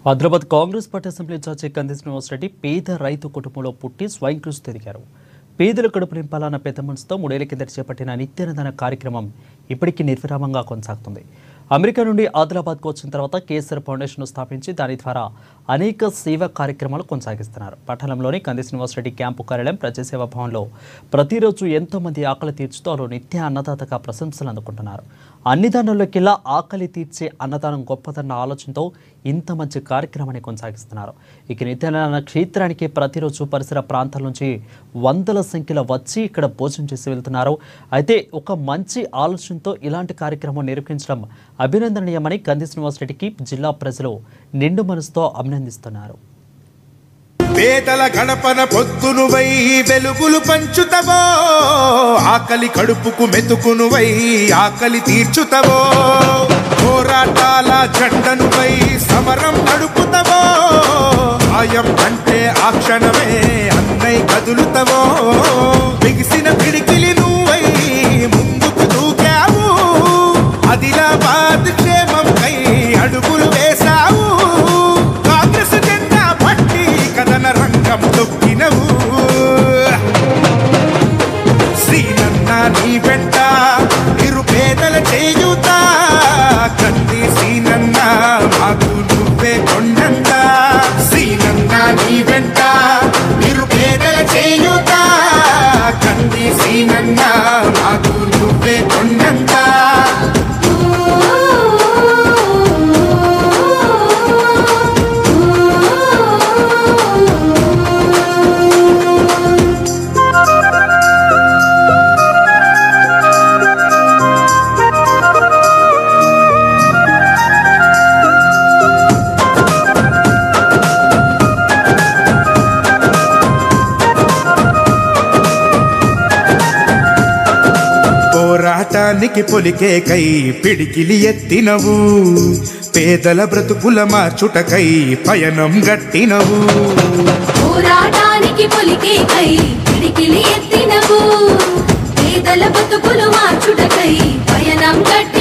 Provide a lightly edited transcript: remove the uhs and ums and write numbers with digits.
Hyderabad Congress party assembly in-charge Kandi Srinivas Reddy పేద రైతు కుటుంబంలో పుట్టి స్వయం కృషి ఎదిగారు. పేదల కడుపు నింపాలన్న పెద్ద మనసుతో 3 ఏళ్ల కిందట చేపట్టిన నిత్యాన్నదాన కార్యక్రమం ఇప్పటికీ నిర్విరామంగా కొనసాగుతుంది. అమెరికా నుండి ఆదిలాబాద్కు వచ్చిన తర్వాత కేసర్ ఫౌండేషన్ స్థాపించి దాని ద్వారా అనేక సేవా కార్యక్రమాలు కొనసాగిస్తున్నారు. పట్టణంలోని కంది శ్రీనివాస్ రెడ్డి క్యాంపు కార్యాలయం ప్రజాసేవా భవన్లో ప్రతిరోజు ఎంతో మంది ఆకలి తీర్చుతూ నిత్య అన్నదాతగా ప్రశంసలు అందుకుంటున్నారు. అన్ని దానాల్లోకెల్లా ఆకలి తీర్చే అన్నదానం గొప్పదన్న ఆలోచనతో ఇంత మంచి కార్యక్రమాన్ని కొనసాగిస్తున్నారు. ఇక నిత్యాన్నదాన క్షేత్రానికి ప్రతిరోజు పరిసర ప్రాంతాల నుంచి వందల సంఖ్యలో వచ్చి ఇక్కడ భోజనం చేసి వెళ్తున్నారు. అయితే ఒక మంచి ఆలోచనతో ఇలాంటి కార్యక్రమం నిర్వహించడం అభినందనీయమని కంది శ్రీనివాస్ రెడ్డికి జిల్లా ప్రజలు నిండు మనసుతో అభినందిస్తున్నారు. పేదల గణపన పొద్దునువై వెలుగులు పంచుతవో, ఆకలి కడుపుకు మెతుకునువై ఆకలి తీర్చుతవో, పోరాటాల జెండనువై సమరం నడుపుతవో, సాయం అంటే ఆ క్షణమే అన్నై కదులుతవో, బిగిసిన పిడికిలి నువ్వై ముందుకు దూకావు, ఆదిలాబాద్ క్షేమంకై అడుగులు వేశావు, కాంగ్రెస్ జెండా పట్టి కథన రంగం తొక్కినవు, శ్రీనన్న నీ వెంట నిరుపేదల చేయుత, కంది శ్రీనన్న మాకు నువ్వే కొండంత, శ్రీనన్న నీ వెంట నిరుపేదల చేయుత, కంది శ్రీనన్న మాకు నువ్వే కొండంత. పోరాటానికి పొలికే కై పిడికిలి ఎత్తినవు, పేదల బ్రతుకుల మార్చుటకై పయనం గట్టినవు, పోరాటానికి పొలికే కై పిడికిలి ఎత్తినవు, పేదల బ్రతుకులు మార్చుటకై పయనం గట్టినవు.